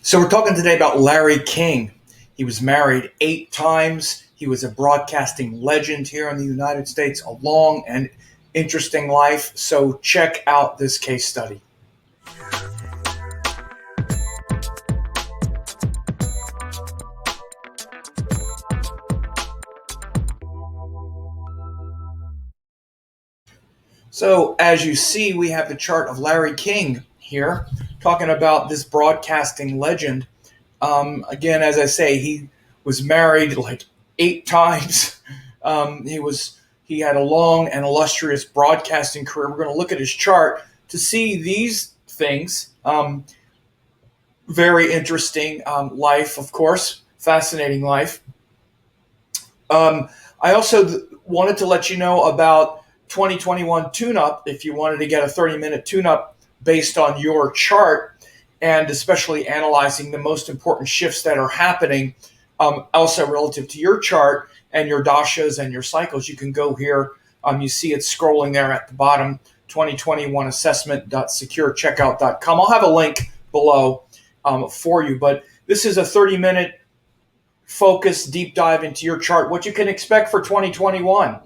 So we're talking today about Larry King. He was married 8 times. He was a broadcasting legend here in the United States, a long and interesting life. So check out this case study. So as you see, we have the chart of Larry King here, talking about this broadcasting legend. Again, as I say, he was married like 8 times. He had a long and illustrious broadcasting career. We're going to look at his chart to see these things. Very interesting life, of course, fascinating life. I also wanted to let you know about 2021 tune-up if you wanted to get a 30-minute tune-up based on your chart, and especially analyzing the most important shifts that are happening also relative to your chart and your dashas and your cycles. You can go here. You see it scrolling there at the bottom, 2021assessment.securecheckout.com. I'll have a link below for you, but this is a 30-minute focus deep dive into your chart, what you can expect for 2021.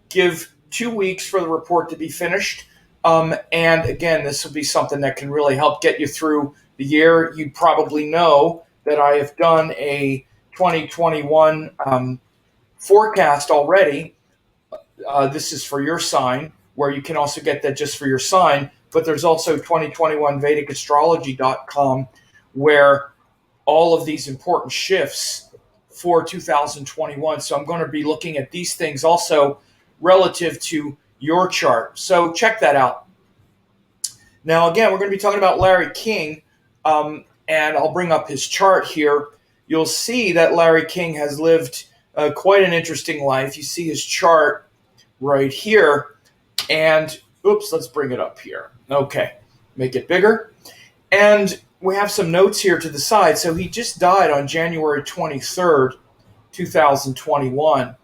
Give 2 weeks for the report to be finished. And again, this will be something that can really help get you through the year. You probably know that I have done a 2021 forecast already. This is for your sign, where you can also get that just for your sign. But there's also 2021 vedicastrology.com, where all of these important shifts for 2021. So I'm going to be looking at these things also relative to your chart. So check that out. Now, again, we're going to be talking about Larry King, and I'll bring up his chart here. You'll see that Larry King has lived quite an interesting life. You see his chart right here. And, oops, let's bring it up here. Okay, make it bigger. And we have some notes here to the side. So he just died on January 23rd, 2021.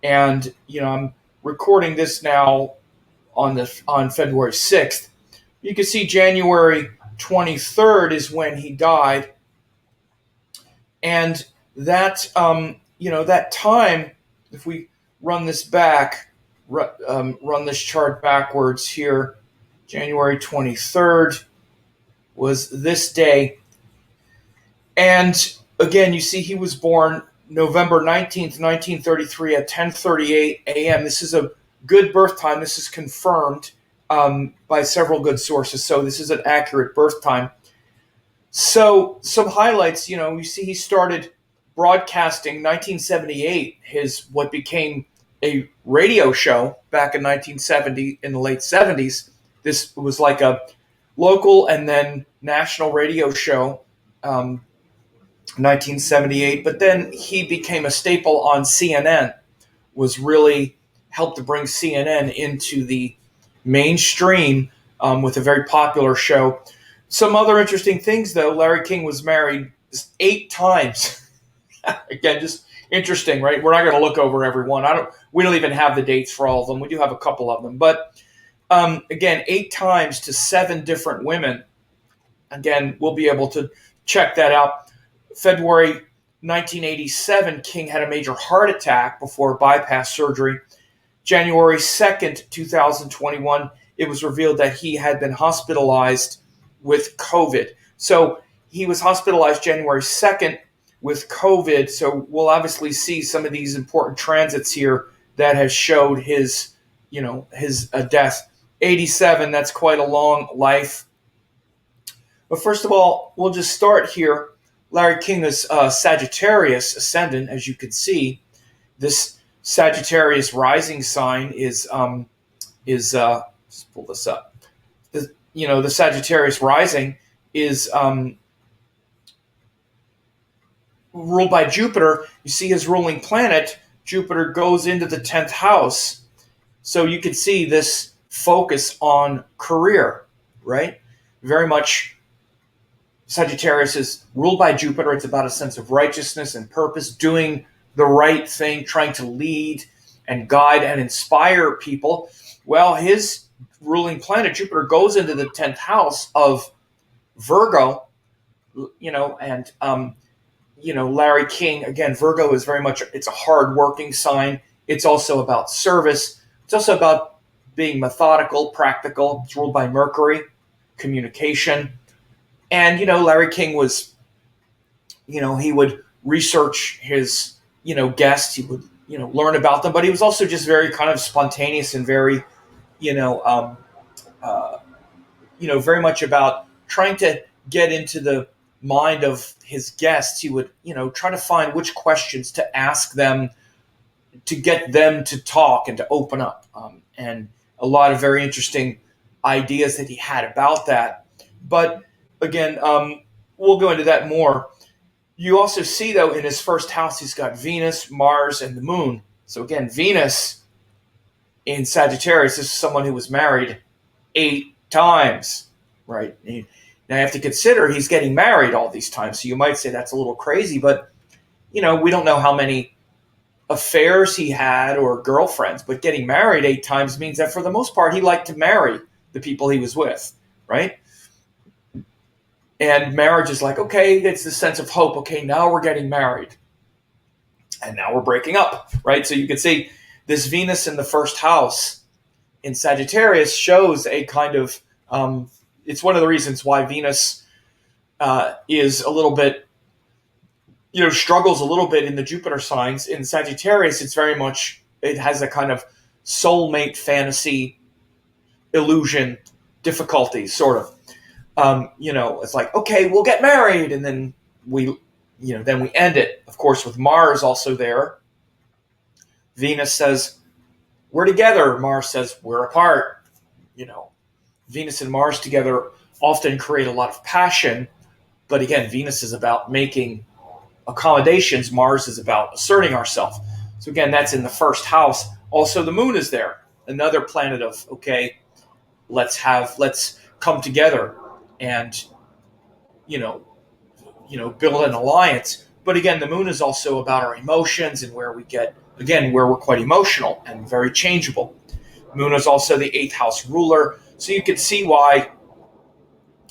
And, I'm recording this now on February 6th. You can see January 23rd is when he died. And that, that time, if we run this back, run this chart backwards here, January 23rd was this day. And again, you see he was born November 19th, 1933 at 10:38 a.m. This is a good birth time. This is confirmed by several good sources. So this is an accurate birth time. So some highlights, you see he started broadcasting 1978, what became a radio show back in 1970, in the late 70s. This was like a local and then national radio show, 1978. But then he became a staple on CNN, was really helped to bring CNN into the mainstream with a very popular show. Some other interesting things, though. Larry King was married 8 times. Again, just interesting, right? We're not going to look over every one. We don't even have the dates for all of them. We do have a couple of them. But again, 8 times to 7 different women. Again, we'll be able to check that out. February 1987, King had a major heart attack before bypass surgery. January 2nd, 2021, it was revealed that he had been hospitalized with COVID. So he was hospitalized January 2nd with COVID. So we'll obviously see some of these important transits here that has showed his death. 87, that's quite a long life. But first of all, we'll just start here. Larry King is Sagittarius ascendant, as you can see. This Sagittarius rising sign is let's pull this up. The Sagittarius rising is ruled by Jupiter. You see his ruling planet, Jupiter, goes into the 10th house. So you can see this focus on career, right? Very much Sagittarius is ruled by Jupiter. It's about a sense of righteousness and purpose, doing the right thing, trying to lead and guide and inspire people. Well, his ruling planet, Jupiter, goes into the 10th house of Virgo, and Larry King, again, Virgo is very much, it's a hard working sign. It's also about service. It's also about being methodical, practical. It's ruled by Mercury, communication. And, Larry King was, he would research his, guests. He would, learn about them, but he was also just very kind of spontaneous and very, you know, um, uh, very much about trying to get into the mind of his guests. He would, try to find which questions to ask them to get them to talk and to open up. And a lot of very interesting ideas that he had about that. But again, we'll go into that more. You also see, though, in his first house, he's got Venus, Mars, and the moon. So again, Venus in Sagittarius, this is someone who was married 8 times, right? Now you have to consider he's getting married all these times. So you might say that's a little crazy, but, we don't know how many affairs he had or girlfriends, but getting married 8 times means that for the most part, he liked to marry the people he was with, right? And marriage is like, okay, it's the sense of hope. Okay, now we're getting married. And now we're breaking up, right? So you can see this Venus in the first house in Sagittarius shows a kind of, it's one of the reasons why Venus is a little bit, struggles a little bit in the Jupiter signs. In Sagittarius, it's very much, it has a kind of soulmate fantasy illusion difficulty, sort of. It's like, okay, we'll get married, and then we end it. Of course, with Mars also there. Venus says, we're together. Mars says, we're apart. Venus and Mars together often create a lot of passion. But again, Venus is about making accommodations. Mars is about asserting ourselves. So again, that's in the first house. Also, the moon is there. Another planet of, okay, let's come together and, build an alliance. But again, the moon is also about our emotions and where we're quite emotional and very changeable. Moon is also the 8th house ruler. So you can see why,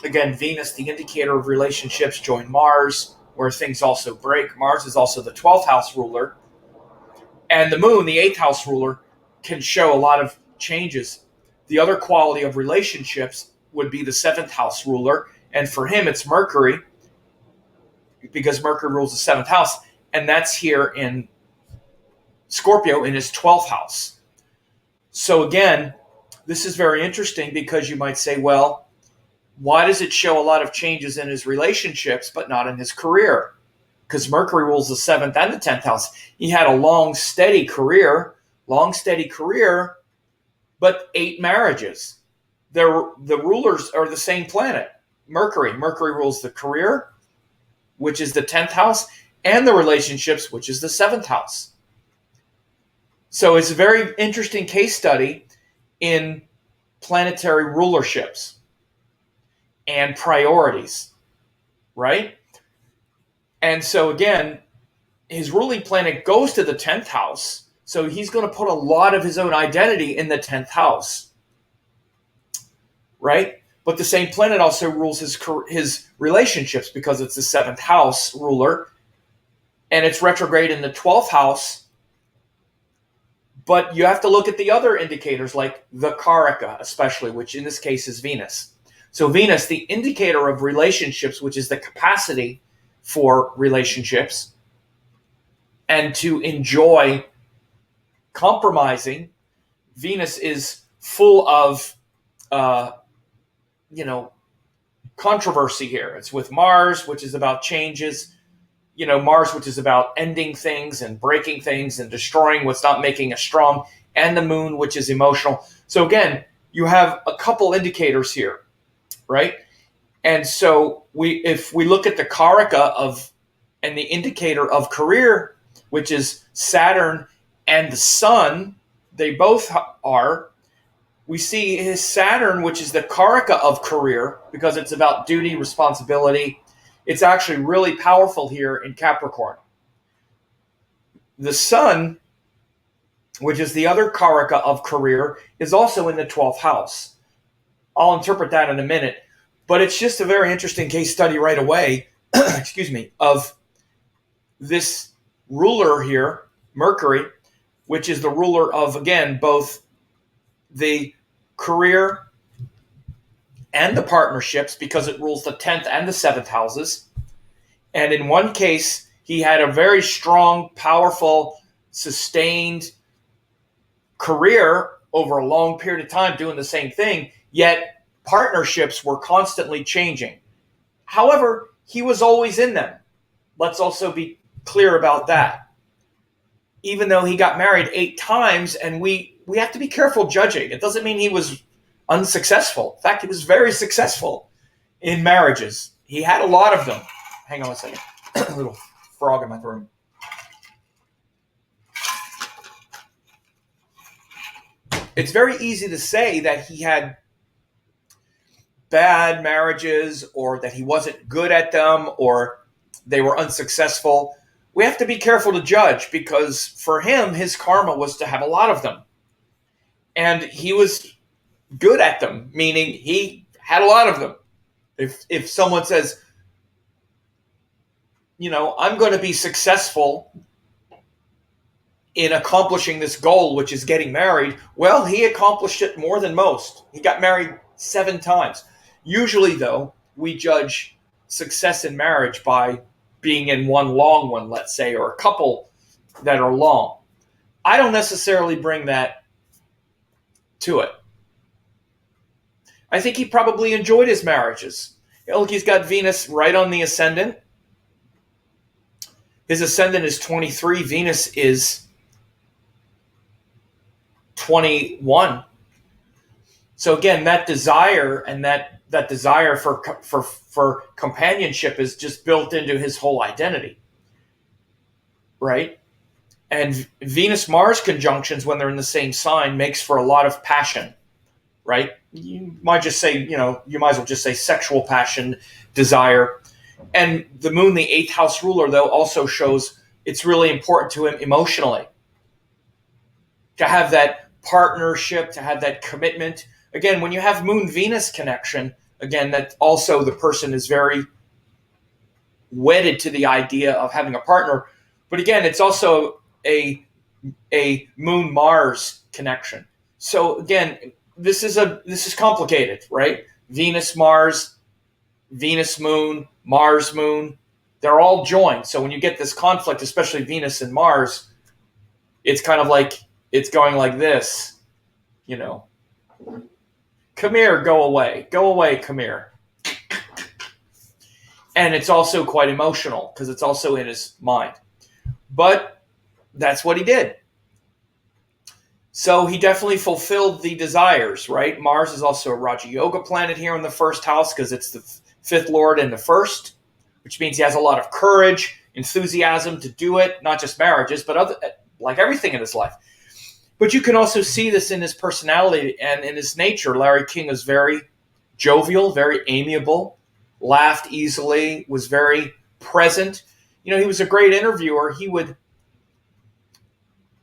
again, Venus, the indicator of relationships, join Mars, where things also break. Mars is also the 12th house ruler. And the moon, the 8th house ruler, can show a lot of changes. The other quality of relationships would be the 7th house ruler. And for him, it's Mercury, because Mercury rules the 7th house. And that's here in Scorpio in his 12th house. So again, this is very interesting because you might say, well, why does it show a lot of changes in his relationships but not in his career? Because Mercury rules the 7th and the 10th house. He had a long, steady career, but 8 marriages. The rulers are the same planet, Mercury. Mercury rules the career, which is the 10th house, and the relationships, which is the 7th house. So it's a very interesting case study in planetary rulerships and priorities, right? And so again, his ruling planet goes to the 10th house, so he's going to put a lot of his own identity in the 10th house, right? But the same planet also rules his relationships because it's the 7th house ruler, and it's retrograde in the 12th house. But you have to look at the other indicators, like the Karaka, especially, which in this case is Venus. So Venus, the indicator of relationships, which is the capacity for relationships and to enjoy compromising. Venus is full of, controversy here. It's with Mars, which is about changes. Mars, which is about ending things and breaking things and destroying what's not making us strong, and the moon, which is emotional. So again, you have a couple indicators here, right? And so if we look at the Karaka and the indicator of career, which is Saturn and the Sun, they both are. We see his Saturn, which is the Karaka of career, because it's about duty, responsibility. It's actually really powerful here in Capricorn. The Sun, which is the other Karaka of career, is also in the 12th house. I'll interpret that in a minute. But it's just a very interesting case study right away excuse me, of this ruler here, Mercury, which is the ruler of, again, both the career and the partnerships, because it rules the 10th and the 7th houses. And in one case, he had a very strong, powerful, sustained career over a long period of time doing the same thing, yet partnerships were constantly changing. However, he was always in them. Let's also be clear about that. Even though he got married 8 times, and we have to be careful judging. It doesn't mean he was unsuccessful. In fact, he was very successful in marriages. He had a lot of them. Hang on a second. A little frog in my throat. It's very easy to say that he had bad marriages, or that he wasn't good at them, or they were unsuccessful. We have to be careful to judge, because for him, his karma was to have a lot of them. And he was good at them, meaning he had a lot of them. If someone says, I'm going to be successful in accomplishing this goal, which is getting married, well, he accomplished it more than most. He got married 7 times. Usually, though, we judge success in marriage by being in one long one, let's say, or a couple that are long. I don't necessarily bring that to it. I think he probably enjoyed his marriages. Look, he's got Venus right on the ascendant. His ascendant is 23. Venus is 21. So again, that desire and that desire for companionship is just built into his whole identity, right? And Venus-Mars conjunctions, when they're in the same sign, makes for a lot of passion, right? You might just say, you might as well just say sexual passion, desire. And the moon, the 8th house ruler, though, also shows it's really important to him emotionally to have that partnership, to have that commitment. Again, when you have moon-Venus connection, again, that also the person is very wedded to the idea of having a partner. But again, it's also a moon-Mars connection. So again, this is complicated, right? Venus-Mars, Venus-Moon, Mars-Moon, they're all joined. So when you get this conflict, especially Venus and Mars, it's kind of like it's going like this, Come here, go away. Go away, come here. And it's also quite emotional because it's also in his mind. But that's what he did. So he definitely fulfilled the desires, right? Mars is also a Raja Yoga planet here in the 1st house because it's the 5th lord in the 1st, which means he has a lot of courage, enthusiasm to do it, not just marriages, but like everything in his life. But you can also see this in his personality and in his nature. Larry King is very jovial, very amiable, laughed easily, was very present. He was a great interviewer. He would,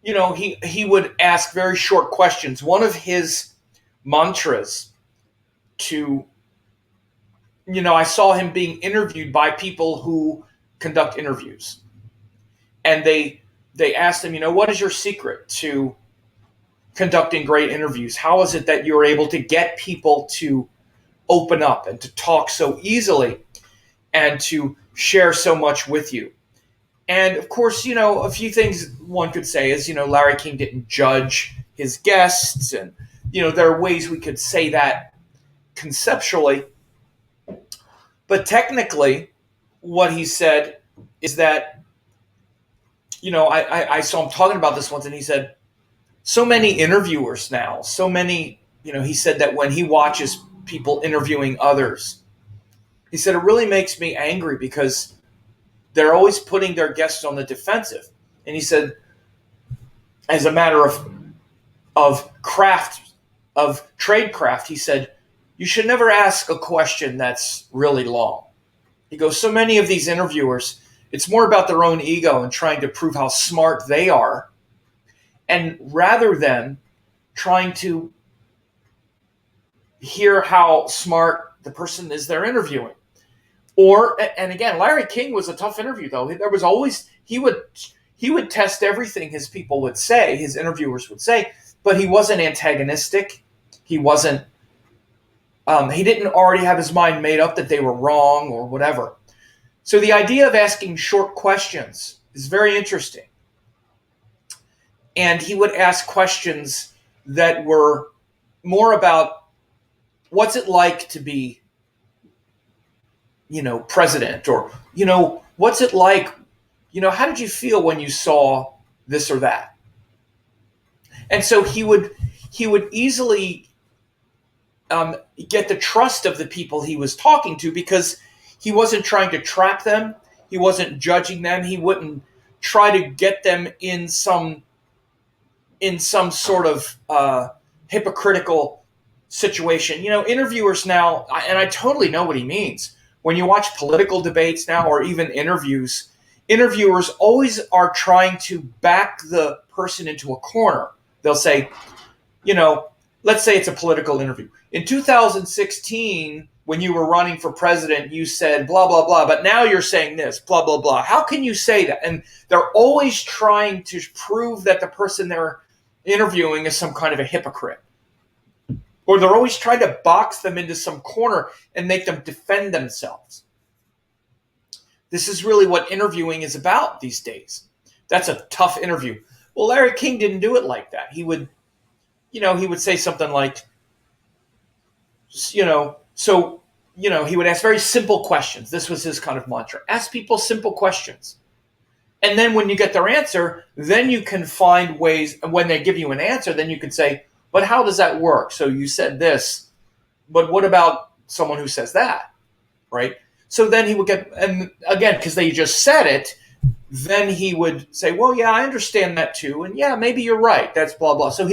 he would ask very short questions. One of his mantras I saw him being interviewed by people who conduct interviews. And they asked him, what is your secret to conducting great interviews? How is it that you're able to get people to open up and to talk so easily and to share so much with you? And of course, a few things one could say is, Larry King didn't judge his guests. And, there are ways we could say that conceptually. But technically, what he said is that, I saw him talking about this once, and he said, so many interviewers now, he said that when he watches people interviewing others, he said, it really makes me angry because they're always putting their guests on the defensive. And he said, as a matter of craft, of tradecraft, he said, you should never ask a question that's really long. He goes, so many of these interviewers, it's more about their own ego and trying to prove how smart they are. And rather than trying to hear how smart the person is they're interviewing. Or, and again, Larry King was a tough interview though. There was always, he would test everything his people would say, his interviewers would say, but he wasn't antagonistic. He wasn't, he didn't already have his mind made up that they were wrong or whatever. So the idea of asking short questions is very interesting. And he would ask questions that were more about what's it like to be, president, or, what's it like, how did you feel when you saw this or that? And so he would easily get the trust of the people he was talking to, because he wasn't trying to trap them. He wasn't judging them. He wouldn't try to get them in some sort of hypocritical situation. Interviewers now, and I totally know what he means. When you watch political debates now, or even interviews, interviewers always are trying to back the person into a corner. They'll say, let's say it's a political interview. In 2016, when you were running for president, you said blah, blah, blah, but now you're saying this, blah, blah, blah. How can you say that? And they're always trying to prove that the person they're interviewing is some kind of a hypocrite. Or they're always trying to box them into some corner and make them defend themselves. This is really what interviewing is about these days. That's a tough interview. Well, Larry King didn't do it like that. He would say something like, he would ask very simple questions. This was his kind of mantra. Ask people simple questions. And then when you get their answer, then you can find ways, when they give you an answer, then you can say, but how does that work? So you said this, but what about someone who says that, right? So then he would get, and again, because they just said it, then he would say, well, yeah, I understand that too. And yeah, maybe you're right. That's blah, blah. So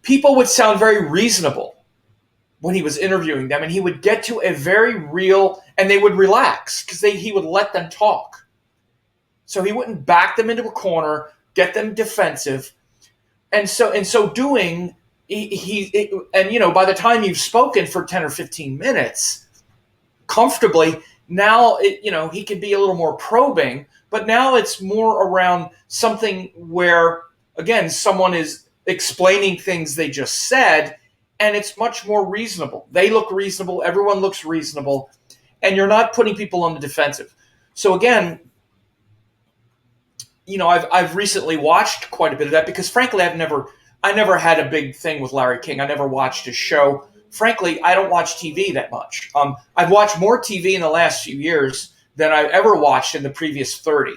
people would sound very reasonable when he was interviewing them, and he would get to a very real, and they would relax because he would let them talk. So he wouldn't back them into a corner, get them defensive. And so in so doing, by the time you've spoken for 10 or 15 minutes comfortably, now he can be a little more probing, but now it's more around something where, again, someone is explaining things they just said, and it's much more reasonable. They look reasonable, everyone looks reasonable, and you're not putting people on the defensive. So again, I've recently watched quite a bit of that because, frankly, I never had a big thing with Larry King. I never watched his show. Frankly, I don't watch TV that much. I've watched more TV in the last few years than I've ever watched in the previous 30.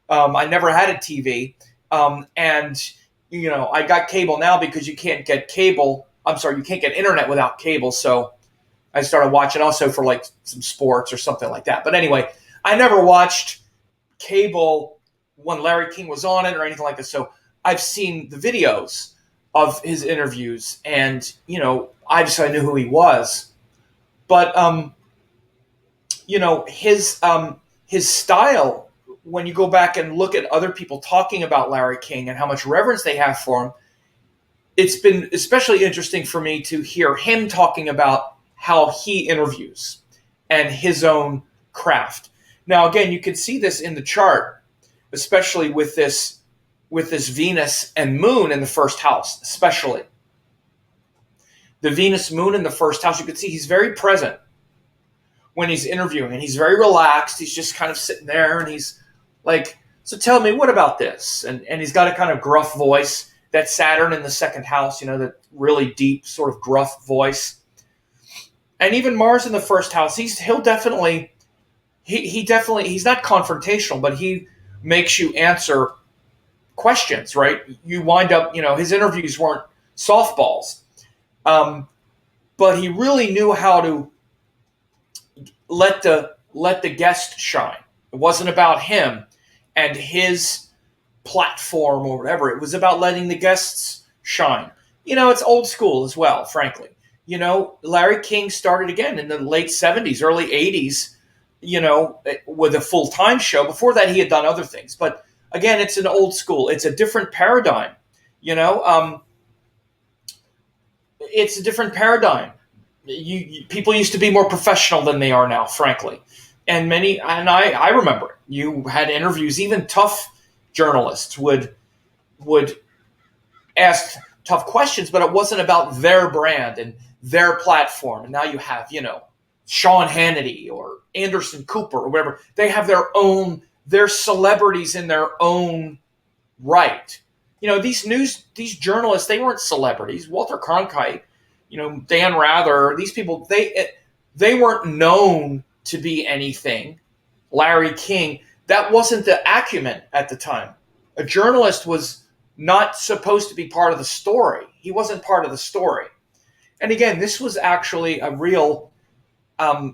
I never had a TV, and I got cable now because you can't get cable. I'm sorry, you can't get internet without cable. So I started watching also for like some sports or something like that. But anyway, I never watched cable when Larry King was on it or anything like that. So I've seen the videos of his interviews, and obviously I knew who he was. But his style, when you go back and look at other people talking about Larry King and how much reverence they have for him, it's been especially interesting for me to hear him talking about how he interviews and his own craft. Now, again, you can see this in the chart, especially with this Venus and Moon in the first house, especially. The Venus Moon in the first house, you can see he's very present when he's interviewing, and he's very relaxed. He's just kind of sitting there, and he's like, so tell me, what about this? And he's got a kind of gruff voice. That Saturn in the second house, that really deep sort of gruff voice. And even Mars in the first house, he's not confrontational, but he makes you answer questions, right? You wind up, his interviews weren't softballs. But he really knew how to let the guest shine. It wasn't about him and his platform or whatever. It was about letting the guests shine. It's old school as well, frankly. Larry King started again in the late 70s, early 80s, with a full-time show. Before that, he had done other things. But again, it's an old school. It's a different paradigm. It's a different paradigm. people used to be more professional than they are now, frankly. And I remember it. You had interviews, even tough journalists would ask tough questions, but it wasn't about their brand and their platform. And now you have, Sean Hannity or Anderson Cooper or whatever. They have they're celebrities in their own right. These journalists, they weren't celebrities. Walter Cronkite, Dan Rather, these people, they weren't known to be anything. Larry King, that wasn't the acumen at the time. A journalist was not supposed to be part of the story. He wasn't part of the story. And again, this was actually a real a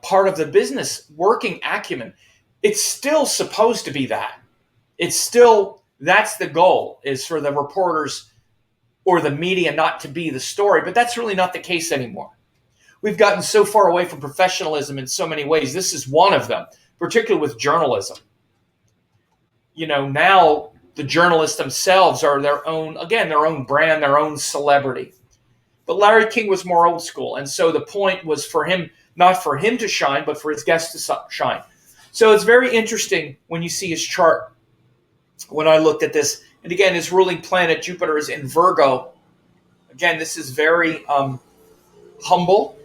part of the business, working acumen. It's still supposed to be that. That's the goal, is for the reporters or the media not to be the story, but that's really not the case anymore. We've gotten so far away from professionalism in so many ways. This is one of them, particularly with journalism. Now the journalists themselves are their own brand, their own celebrity. But Larry King was more old school, and so the point was for him, not for him to shine, but for his guests to shine. So it's very interesting when you see his chart. When I looked at this, and again, his ruling planet, Jupiter, is in Virgo. Again, this is very humble,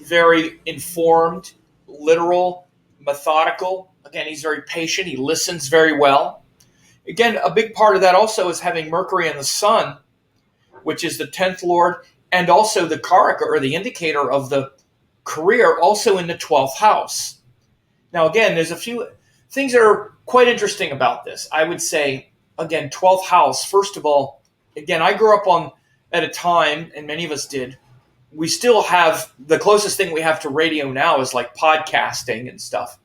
very informed, literal, methodical. Again, he's very patient. He listens very well. Again, a big part of that also is having Mercury and the Sun, which is the 10th Lord, and also the Karaka, or the indicator of the career, also in the 12th house. Now, again, there's a few things that are quite interesting about this. I would say, again, 12th house, first of all, again, I grew up at a time, and many of us did, we still have, the closest thing we have to radio now is like podcasting and stuff.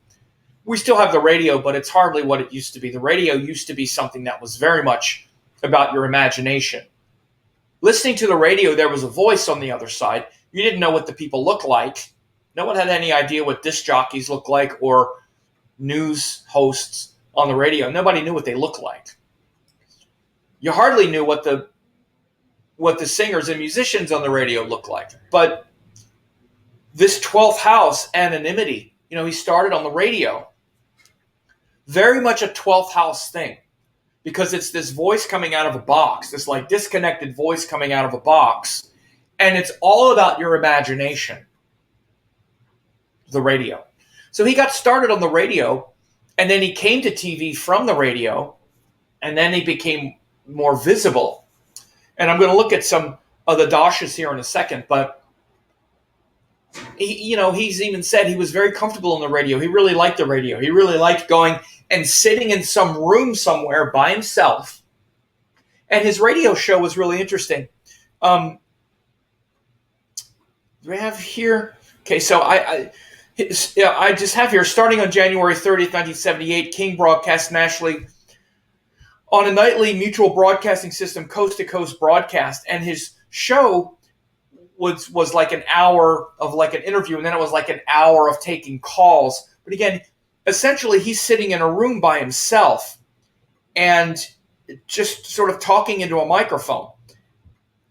We still have the radio, but it's hardly what it used to be. The radio used to be something that was very much about your imagination. Listening to the radio, there was a voice on the other side. You didn't know what the people looked like. No one had any idea what disc jockeys looked like or news hosts on the radio. Nobody knew what they looked like. You hardly knew what the singers and musicians on the radio looked like. But this 12th house, anonymity, he started on the radio. Very much a 12th house thing, because it's this voice coming out of a box, this like disconnected voice coming out of a box, and it's all about your imagination, the radio. So he got started on the radio, and then he came to TV from the radio, and then he became more visible. And I'm going to look at some of the dashas here in a second, but he's even said he was very comfortable on the radio. He really liked the radio. He really liked going and sitting in some room somewhere by himself. And his radio show was really interesting. Do we have here? Okay, so I just have here, starting on January 30th, 1978, King broadcast nationally on a nightly mutual broadcasting system, coast-to-coast broadcast. And his show was like an hour of like an interview, and then it was like an hour of taking calls. But again, essentially he's sitting in a room by himself and just sort of talking into a microphone.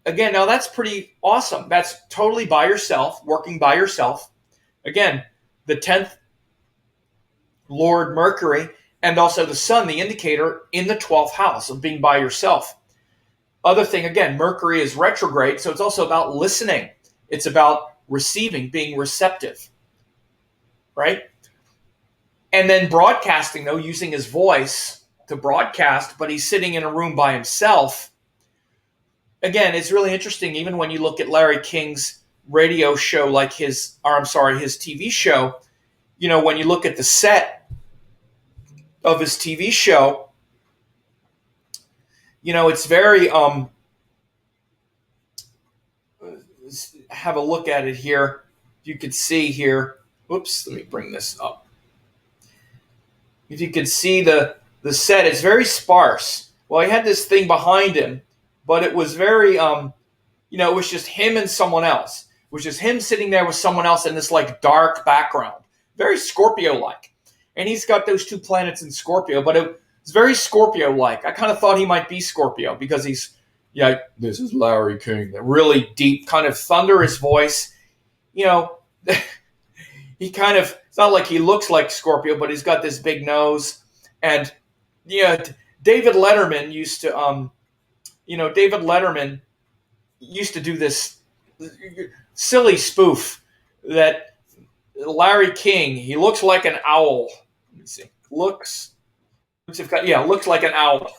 Again, now that's pretty awesome. That's totally by yourself, working by yourself. Again, the 10th Lord Mercury and also the Sun, the indicator, in the 12th house of being by yourself. Other thing, again, Mercury is retrograde, so it's also about listening. It's about receiving, being receptive, right? And then broadcasting, though, using his voice to broadcast, but he's sitting in a room by himself. Again, it's really interesting, even when you look at Larry King's radio show, like his TV show, when you look at the set of his TV show, it's very, have a look at it here. You could see here, whoops, let me bring this up. If you could see the set, it's very sparse. Well, he had this thing behind him, but it was very, it was just him and someone else. It was just him sitting there with someone else in this like dark background. Very Scorpio-like. And he's got those two planets in Scorpio, but it's very Scorpio-like. I kind of thought he might be Scorpio because he's Yeah, this is Larry King. That really deep, kind of thunderous voice. You know, he kind of, it's not like he looks like Scorpio, but he's got this big nose. And yeah, David Letterman used to, David Letterman used to do this silly spoof that Larry King, he looks like an owl. Let me see. Looks like an owl.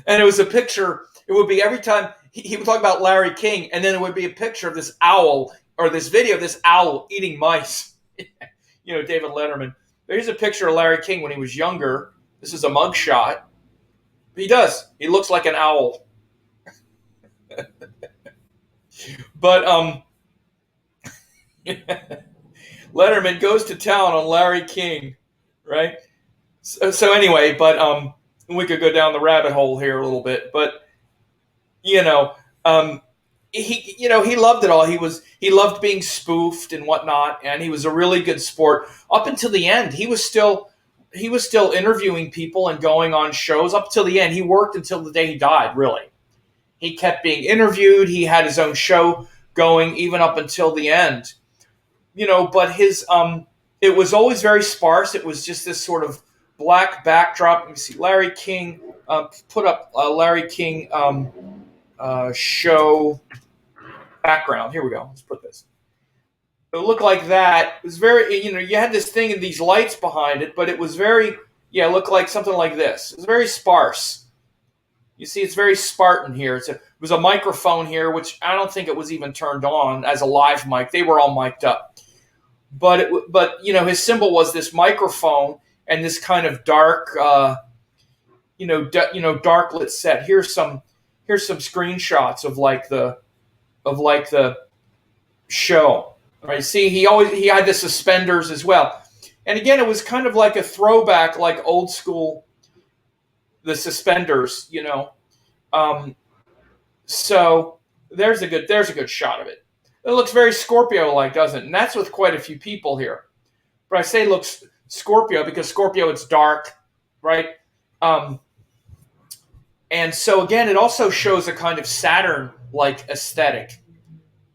And it was a picture. It would be every time he would talk about Larry King, and then it would be a picture of this owl or this video of this owl eating mice. David Letterman. Here's a picture of Larry King when he was younger. This is a mugshot. He does. He looks like an owl. But Letterman goes to town on Larry King, right? So anyway, but we could go down the rabbit hole here a little bit, but he loved it all. He loved being spoofed and whatnot, and he was a really good sport up until the end. He was still interviewing people and going on shows up till the end. He worked until the day he died. Really, he kept being interviewed. He had his own show going even up until the end. But his it was always very sparse. It was just this sort of black backdrop. Let me see. Larry King, put up Larry King show background. Here we go. Let's put this. It looked like that. It was very, you had this thing and these lights behind it, but it was very, it looked like something like this. It was very sparse. You see, it's very Spartan here. It was a microphone here, which I don't think it was even turned on as a live mic. They were all mic'd up. But his symbol was this microphone and this kind of dark, dark lit set. Here's some screenshots of the show. Right? See, he had the suspenders as well. And again, it was kind of like a throwback, like old school, the suspenders, So there's a good shot of it. It looks very Scorpio-like, doesn't it? And that's with quite a few people here. But I say it looks Scorpio because Scorpio, it's dark, right? And so again, it also shows a kind of Saturn-like aesthetic.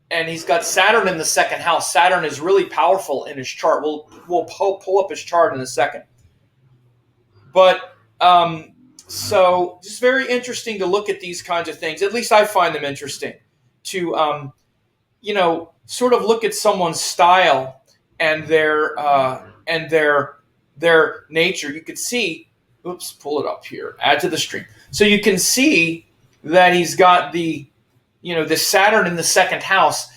And he's got Saturn in the second house. Saturn is really powerful in his chart. We'll pull up his chart in a second. But so just very interesting to look at these kinds of things. At least I find them interesting to sort of look at someone's style and their nature. You could see. Oops, pull it up here. Add to the stream. So you can see that he's got the Saturn in the second house.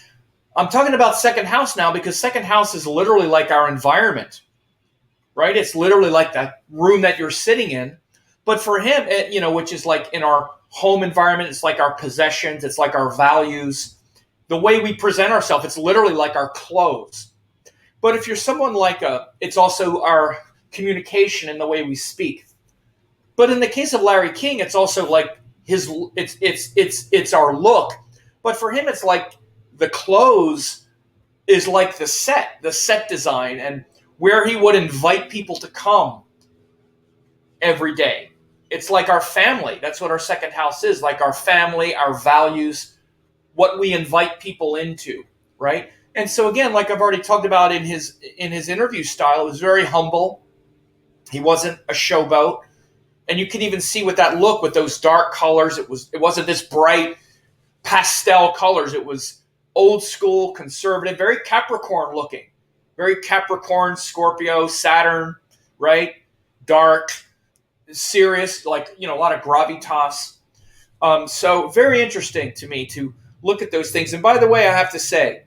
I'm talking about second house now because second house is literally like our environment, right? It's literally like that room that you're sitting in. But for him, which is like in our home environment, it's like our possessions, it's like our values, the way we present ourselves, it's literally like our clothes. But if you're someone it's also our communication and the way we speak. But in the case of Larry King, it's also like it's our look. But for him, it's like the clothes is like the set design and where he would invite people to come every day. It's like our family. That's what our second house is, like our family, our values, what we invite people into, right? And so again, like I've already talked about in his interview style, it was very humble. He wasn't a showboat. And you can even see with that look, with those dark colors, it wasn't this bright pastel colors. It was old school, conservative, very Capricorn looking, very Capricorn, Scorpio, Saturn, right? Dark, serious, a lot of gravitas. So very interesting to me to look at those things. And by the way, I have to say,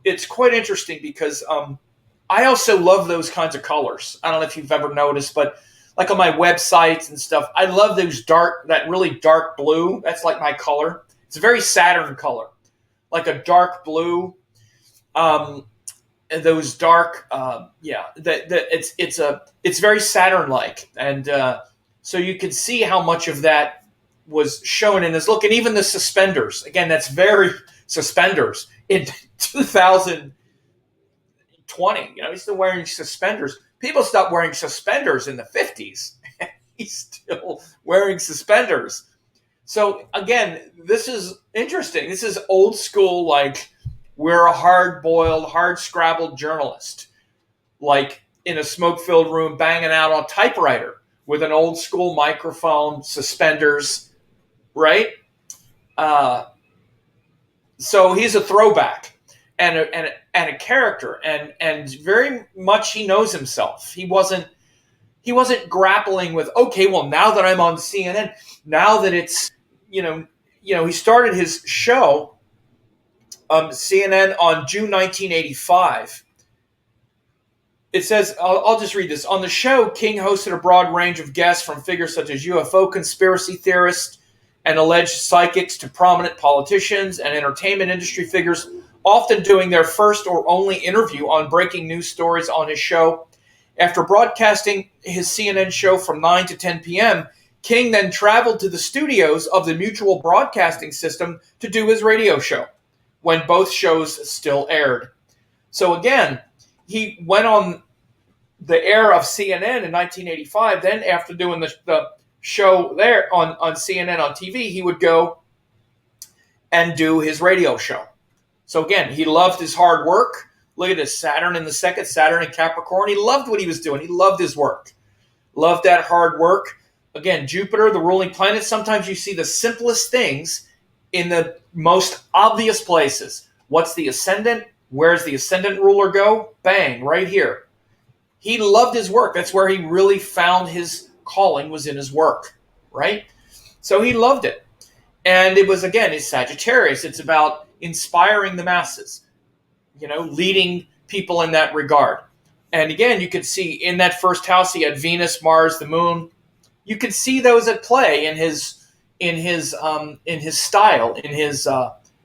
it's quite interesting because I also love those kinds of colors. I don't know if you've ever noticed, but like on my websites and stuff, I love that really dark blue. That's like my color. It's a very Saturn color, like a dark blue. And those dark, it's very Saturn-like, and so you can see how much of that was shown in his look, and even the suspenders. Again, that's very suspenders in 2020. He's still wearing suspenders. People stopped wearing suspenders in the 50s. He's still wearing suspenders. So again, this is interesting. This is old school, like we're a hard-boiled, hard-scrabbled journalist, like in a smoke-filled room banging out on a typewriter with an old school microphone, suspenders, right? So he's a throwback and a character, and very much he knows himself. He wasn't grappling with, okay, well, now that I'm on CNN, now that it's he started his show CNN on June 1985. It says, I'll just read this. On the show, King hosted a broad range of guests from figures such as UFO conspiracy theorists and alleged psychics to prominent politicians and entertainment industry figures, often doing their first or only interview on breaking news stories on his show. After broadcasting his CNN show from 9 to 10 p.m., King then traveled to the studios of the Mutual Broadcasting System to do his radio show, when both shows still aired. So again, he went on the air of CNN in 1985. Then after doing the show there on CNN on TV, he would go and do his radio show. So again, he loved his hard work. Look at this, Saturn in the second, Saturn in Capricorn. He loved what he was doing. He loved his work. Loved that hard work. Again, Jupiter, the ruling planet, sometimes you see the simplest things in the most obvious places. What's the ascendant? Where's the ascendant ruler go? Bang, right here. He loved his work. That's where he really found his calling, was in his work, right? So he loved it. And it was, again, it's Sagittarius. It's about inspiring the masses, leading people in that regard. And again, you could see in that first house, he had Venus, Mars, the moon. You could see those at play in his style, in his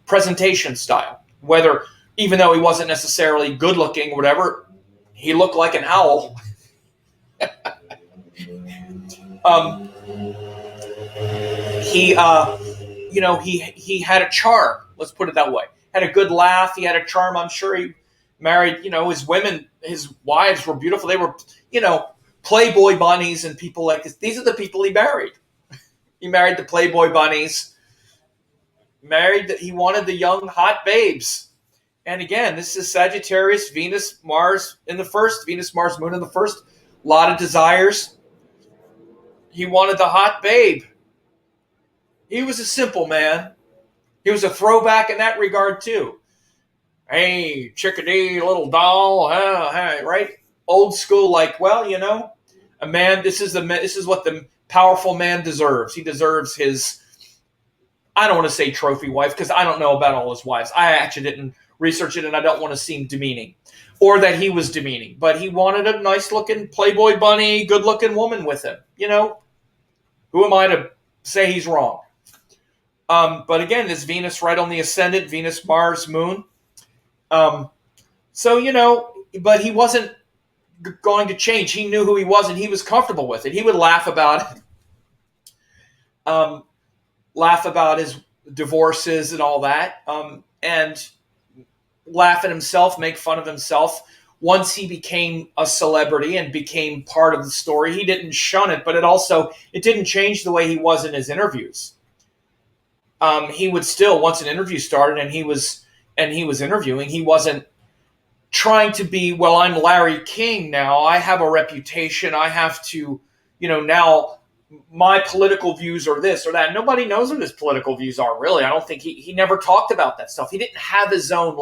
presentation style. Whether, even though he wasn't necessarily good looking, or whatever, he looked like an owl. He had a charm. Let's put it that way. Had a good laugh. He had a charm. I'm sure he married. His women, his wives were beautiful. They were, Playboy bunnies and people like this. These are the people he married. He married the Playboy bunnies. He wanted the young, hot babes. And again, this is Sagittarius, Venus, Mars in the first, Venus, Mars, Moon in the first. A lot of desires. He wanted the hot babe. He was a simple man. He was a throwback in that regard too. Hey, chickadee, little doll, hey, right? Old school, like, a man. This is what the powerful man deserves. He deserves his. I don't want to say trophy wife because I don't know about all his wives. I actually didn't research it, and I don't want to seem demeaning, or that he was demeaning. But he wanted a nice-looking Playboy bunny, good-looking woman with him. Who am I to say he's wrong? But again, this Venus right on the ascendant, Venus, Mars, Moon. But he wasn't going to change. He knew who he was, and he was comfortable with it. He would laugh about his divorces and all that, and laugh at himself, make fun of himself. Once he became a celebrity and became part of the story, he didn't shun it, but it didn't change the way he was in his interviews. He would still, once an interview started and he was interviewing, he wasn't trying to be, well, I'm Larry King now. I have a reputation. I have to, now my political views are this or that. Nobody knows what his political views are, really. I don't think he never talked about that stuff. He didn't have his own,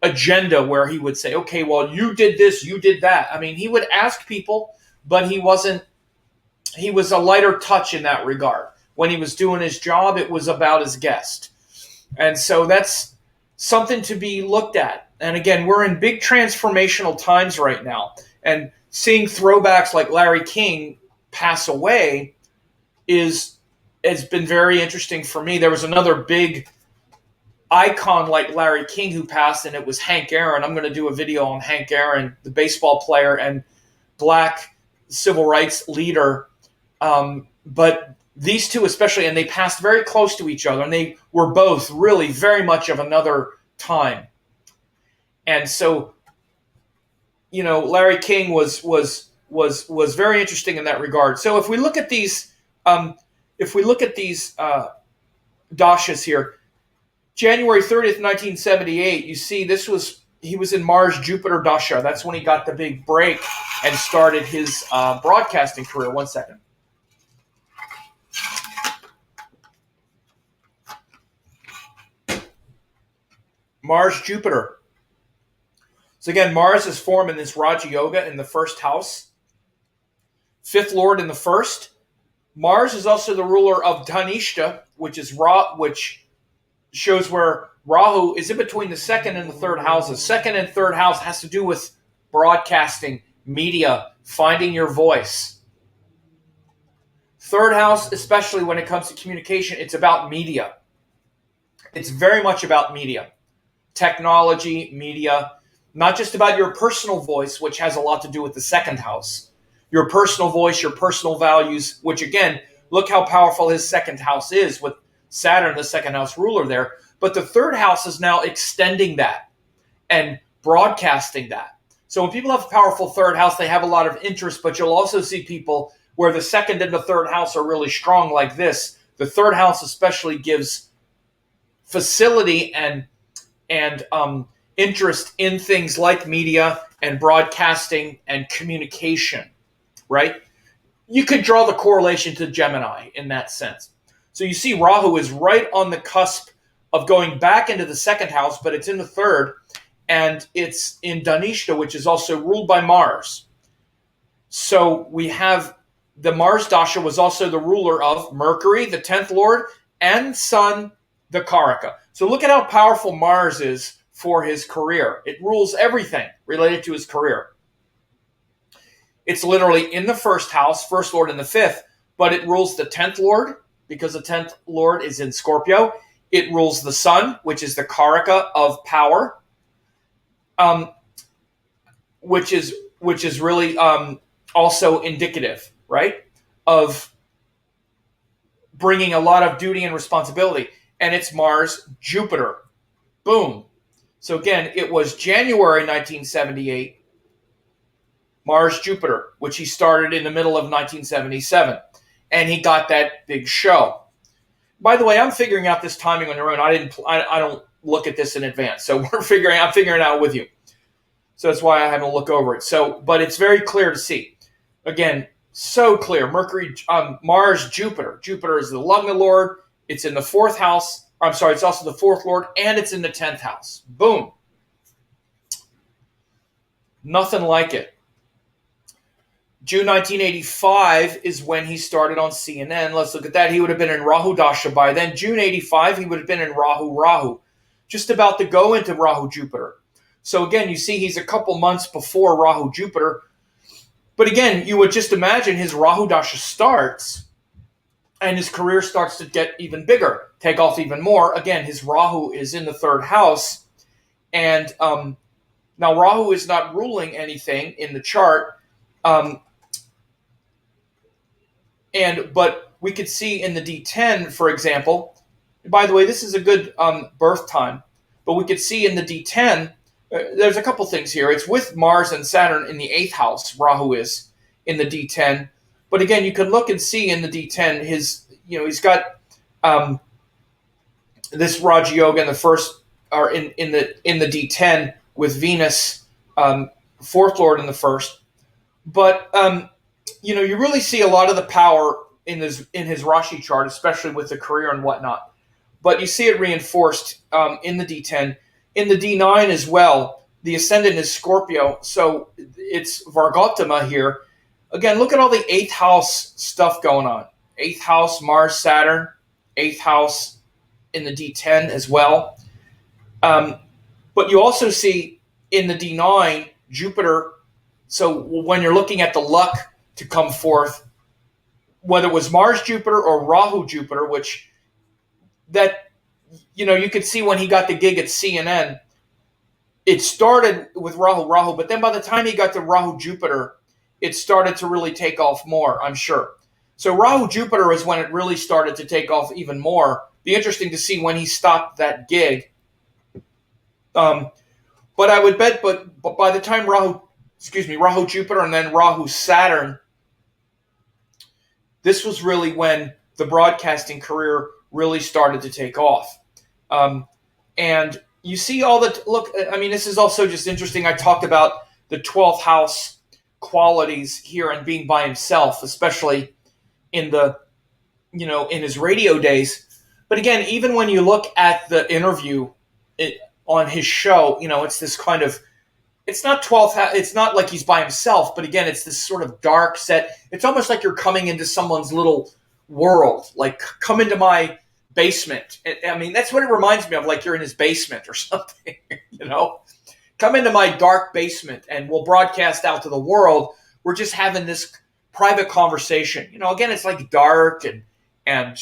agenda where he would say, okay, well, you did this, you did that. I mean, he would ask people, but he was a lighter touch in that regard. When he was doing his job, it was about his guest. And so that's something to be looked at. And again, we're in big transformational times right now. And seeing throwbacks like Larry King pass away has been very interesting for me. There was another big icon like Larry King who passed, and it was Hank Aaron. I'm going to do a video on Hank Aaron, the baseball player and black civil rights leader. But these two especially, and they passed very close to each other, and they were both really very much of another time. And so, Larry King was very interesting in that regard. So if we look at these, dashas here, January 30th, 1978, you see he was in Mars Jupiter dasha. That's when he got the big break and started his broadcasting career. One second. Mars Jupiter. So again, Mars is formed in this Raja Yoga in the first house. Fifth Lord in the first. Mars is also the ruler of Dhanishta, which shows where Rahu is in between the second and the third houses. Second and third house has to do with broadcasting, media, finding your voice. Third house, especially when it comes to communication, it's about media. It's very much about media. Technology, media, not just about your personal voice, which has a lot to do with the second house. Your personal voice, your personal values, which again, look how powerful his second house is with Saturn, the second house ruler there. But the third house is now extending that and broadcasting that. So when people have a powerful third house, they have a lot of interest, but you'll also see people where the second and the third house are really strong like this. The third house especially gives facility and interest in things like media and broadcasting and communication, right? You could draw the correlation to Gemini in that sense. So you see Rahu is right on the cusp of going back into the second house, but it's in the third, and it's in Dhanishta, which is also ruled by Mars. So we have the Mars Dasha was also the ruler of Mercury, the 10th Lord, and Sun, the Karaka. So look at how powerful Mars is for his career. It rules everything related to his career. It's literally in the first house, first Lord in the fifth, but it rules the 10th Lord because the 10th Lord is in Scorpio. It rules the Sun, which is the Karaka of power, which is really also indicative, right, of bringing a lot of duty and responsibility. And it's Mars Jupiter. Boom. So again, it was January 1978, Mars Jupiter, which he started in the middle of 1977. And he got that big show. By the way, I'm figuring out this timing on your own. I don't look at this in advance. So I'm figuring it out with you. So that's why I haven't looked over it. So, but it's very clear to see. Again, so clear. Mercury, Mars, Jupiter. Jupiter is the Lugna Lord. It's in the fourth house. It's also the fourth Lord, and it's in the 10th house. Boom. Nothing like it. June 1985 is when he started on CNN. Let's look at that. He would have been in Rahu Dasha by then. June 85, he would have been in Rahu. Just about to go into Rahu Jupiter. So again, you see he's a couple months before Rahu Jupiter. But again, you would just imagine his Rahu Dasha starts and his career starts to get even bigger, take off even more. Again, his Rahu is in the third house. And now Rahu is not ruling anything in the chart. But we could see in the D10, for example, by the way, this is a good birth time, but we could see in the D10, there's a couple things here. It's with Mars and Saturn in the 8th house, Rahu is in the D10. But again, you can look and see in the D10, he's got this Raja Yoga in the first, or in the D10 with Venus, fourth Lord in the first. But you really see a lot of the power in his Rashi chart, especially with the career and whatnot. But you see it reinforced in the D10. In the D9 as well, the ascendant is Scorpio, so it's Vargotama here. Again, look at all the 8th house stuff going on. 8th house, Mars, Saturn, 8th house in the D10 as well. But you also see in the D9, Jupiter. So when you're looking at the luck to come forth, whether it was Mars Jupiter or Rahu Jupiter, which that, you could see when he got the gig at CNN, it started with Rahu, but then by the time he got to Rahu Jupiter, it started to really take off more, I'm sure. So Rahu Jupiter is when it really started to take off even more. Be interesting to see when he stopped that gig. But I would bet, but by the time Rahu Rahu Jupiter, and then Rahu Saturn. This was really when the broadcasting career really started to take off. And you see all the, look, I mean, this is also just interesting. I talked about the 12th house qualities here and being by himself, especially in the, in his radio days. But again, even when you look at the interview on his show, it's this kind of, it's not 12th house, it's not like he's by himself, but again, it's this sort of dark set. It's almost like you're coming into someone's little world, like come into my basement. I mean, that's what it reminds me of, like you're in his basement or something, Come into my dark basement and we'll broadcast out to the world. We're just having this private conversation. Again, it's like dark and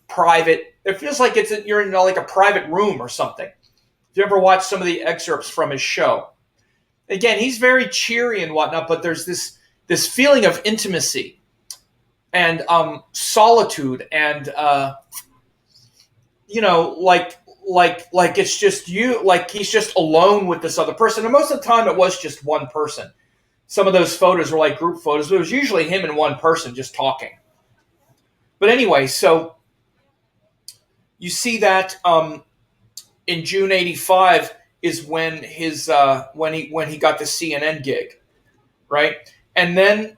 private. It feels like you're in like a private room or something. If you ever watch some of the excerpts from his show. Again, he's very cheery and whatnot, but there's this feeling of intimacy and solitude and like it's just you, like he's just alone with this other person. And most of the time it was just one person. Some of those photos were like group photos, but it was usually him and one person just talking. But anyway, so you see that in June '85 is when his when he got the CNN gig, right? And then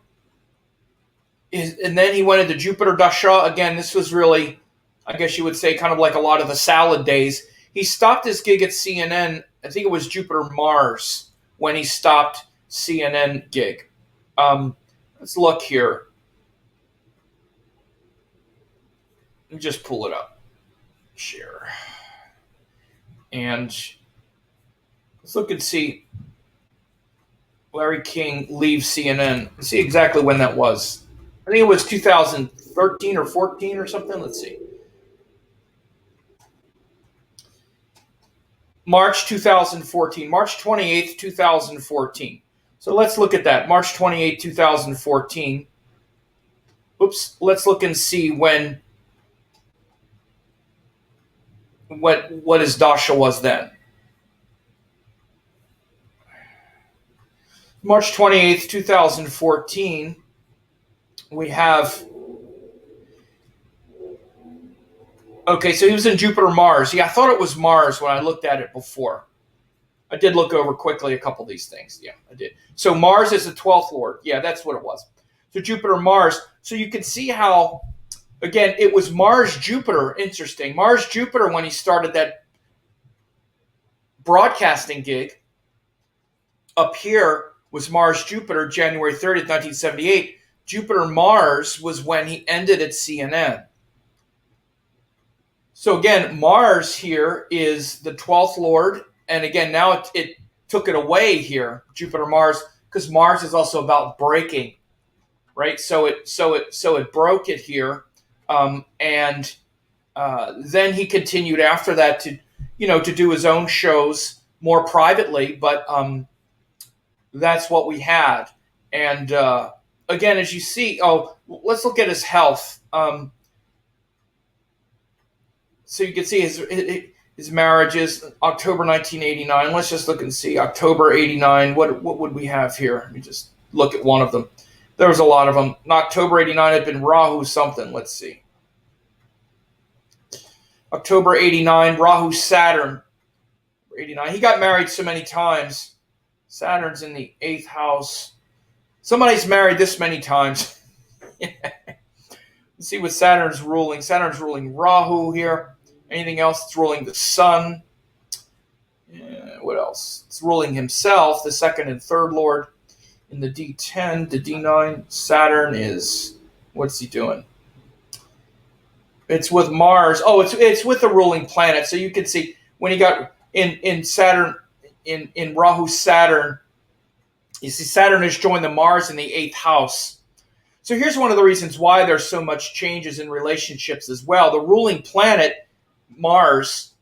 he went into Jupiter Dasha. Again, this was really, I guess you would say, kind of like a lot of the salad days. He stopped his gig at CNN. I think it was Jupiter Mars when he stopped CNN gig. Let's look here. Let me just pull it up. Share. And let's look and see. Larry King leaves CNN. Let's see exactly when that was. I think it was 2013 or 14 or something. Let's see. March 2014. March 28th, 2014. So let's look at that. March 28th, 2014. Oops. Let's look and see when what his dasha was then. March 28th, 2014, we have, okay, so he was in Jupiter Mars. Yeah, I thought it was Mars when I looked at it before. I did look over quickly a couple of these things. Yeah, I did. So Mars is the 12th lord. Yeah, that's what it was. So Jupiter Mars. So you can see how, again, it was Mars Jupiter. Interesting. Mars Jupiter when he started that broadcasting gig. Up here was Mars Jupiter, January 30th, 1978. Jupiter Mars was when he ended at CNN. So again, Mars here is the 12th lord. And again, now it took it away here, Jupiter Mars, because Mars is also about breaking, right? So it broke it here. And then he continued after that to do his own shows more privately, but that's what we had. And again, as you see, let's look at his health. So you can see his marriage is October 1989. Let's just look and see. October 89. What would we have here? Let me just look at one of them. There was a lot of them. In October 89 had been Rahu something. Let's see. October 89, Rahu Saturn. 89. He got married so many times. Saturn's in the 8th house. Somebody's married this many times. Let's see what Saturn's ruling. Saturn's ruling Rahu here. Anything else? It's ruling the sun. What else? It's ruling himself, the 2nd and 3rd lord. In the D10, the D9, Saturn is, what's he doing? It's with Mars. Oh, it's with the ruling planet. So you can see when he got in Saturn, in Rahu Saturn, you see Saturn has joined the Mars in the 8th house. So here's one of the reasons why there's so much changes in relationships as well. The ruling planet, Mars,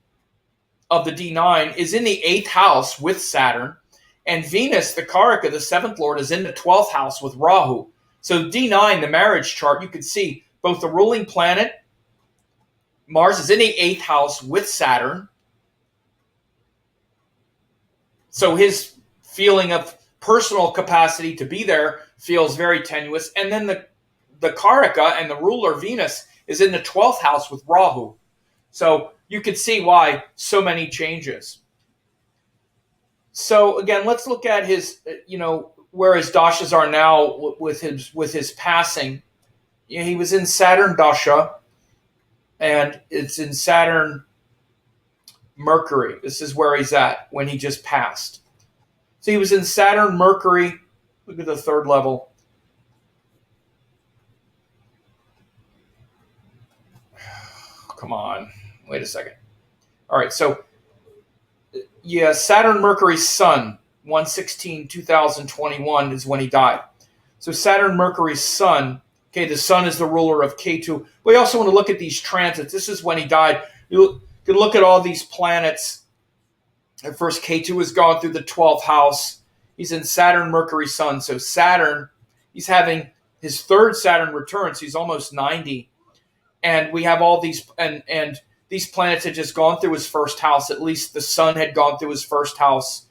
of the D9 is in the 8th house with Saturn. And Venus, the Karaka, the 7th lord, is in the 12th house with Rahu. So D9, the marriage chart, you can see both the ruling planet, Mars is in the 8th house with Saturn. So his feeling of personal capacity to be there feels very tenuous. And then the Karaka and the ruler Venus is in the 12th house with Rahu. So you can see why so many changes. So again, let's look at his, where his dashas are now with his passing. He was in Saturn dasha, and it's in Saturn Mercury. This is where he's at when he just passed. So he was in Saturn Mercury. Look at the third level. Come on. Wait a second. All right. So, yeah, Saturn Mercury Sun, 1/16/2021 is when he died. So Saturn Mercury Sun, okay, the Sun is the ruler of Ketu. We also want to look at these transits. This is when he died. You can look at all these planets. At first, Ketu has gone through the 12th house. He's in Saturn Mercury Sun. So Saturn, he's having his third Saturn return. So he's almost 90. And we have all these, and these planets had just gone through his first house. At least the Sun had gone through his first house,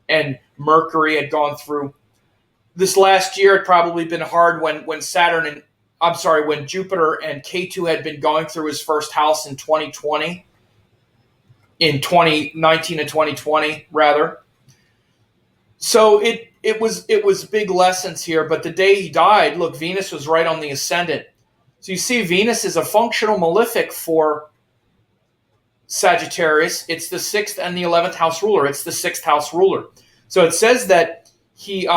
and Mercury had gone through. This last year had probably been hard when Jupiter and Ketu had been going through his first house in 2020, in 2019 and 2020 rather. So it was big lessons here. But the day he died, look, Venus was right on the ascendant. So you see, Venus is a functional malefic for Sagittarius. It's the 6th and the 11th house ruler. It's the 6th house ruler. So it says that he,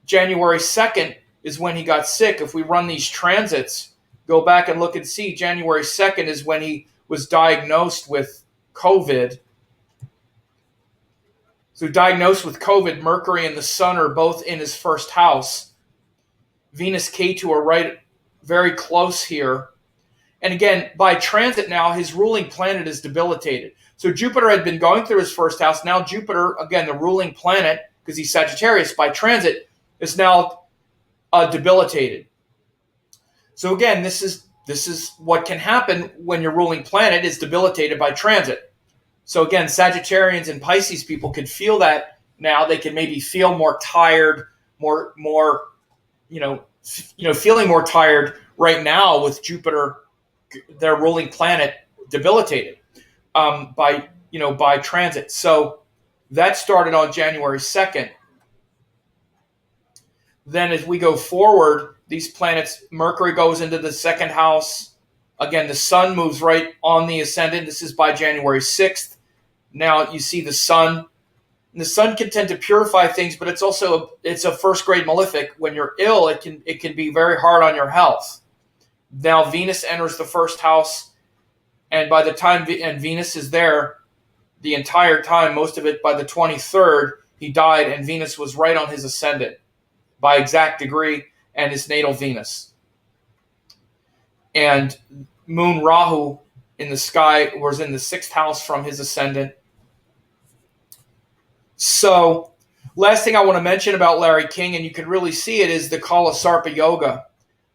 January 2nd is when he got sick. If we run these transits, go back and look and see, January 2nd is when he was diagnosed with COVID. So diagnosed with COVID, Mercury and the Sun are both in his first house. Venus, Ketu are right very close here. And again, by transit now, his ruling planet is debilitated. So Jupiter had been going through his first house. Now Jupiter, again, the ruling planet, because he's Sagittarius, by transit, is now debilitated. So again, this is what can happen when your ruling planet is debilitated by transit. So again, Sagittarians and Pisces people could feel that now. They can maybe feel more tired, more feeling more tired right now with Jupiter, their ruling planet, debilitated by transit. So that started on January 2nd. Then as we go forward, these planets, Mercury goes into the 2nd house. Again, the Sun moves right on the ascendant. This is by January 6th. Now you see the Sun. And the Sun can tend to purify things, but it's a first grade malefic. When you're ill, it can be very hard on your health. Now Venus enters the 1st house, and by the time Venus is there, the entire time, most of it by the 23rd, he died, and Venus was right on his ascendant by exact degree, and his natal Venus. And Moon Rahu in the sky was in the 6th house from his ascendant. So, last thing I want to mention about Larry King, and you can really see it, is the Kala Sarpa Yoga.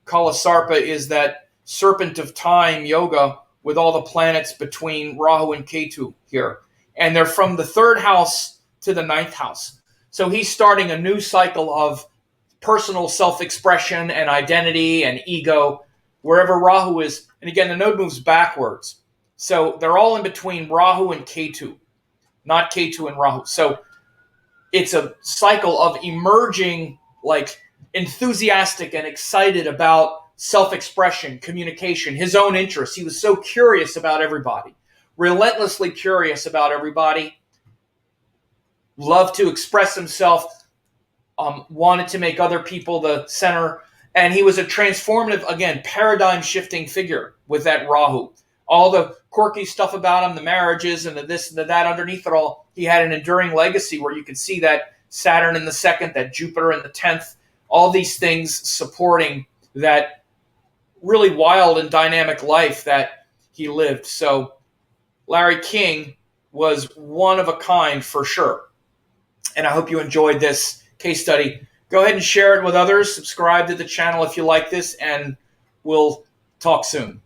Kala Sarpa is that serpent of time yoga with all the planets between Rahu and Ketu here. And they're from the 3rd house to the 9th house. So he's starting a new cycle of personal self-expression and identity and ego wherever Rahu is. And again, the node moves backwards. So they're all in between Rahu and Ketu, not Ketu and Rahu. So it's a cycle of emerging, like, enthusiastic and excited about self-expression, communication, his own interests. He was so curious about everybody, relentlessly curious about everybody, loved to express himself, wanted to make other people the center. And he was a transformative, again, paradigm-shifting figure with that Rahu. All the quirky stuff about him, the marriages and the this and the that, underneath it all, he had an enduring legacy where you could see that Saturn in the 2nd, that Jupiter in the 10th, all these things supporting that really wild and dynamic life that he lived. So Larry King was one of a kind for sure. And I hope you enjoyed this case study. Go ahead and share it with others. Subscribe to the channel if you like this, and we'll talk soon.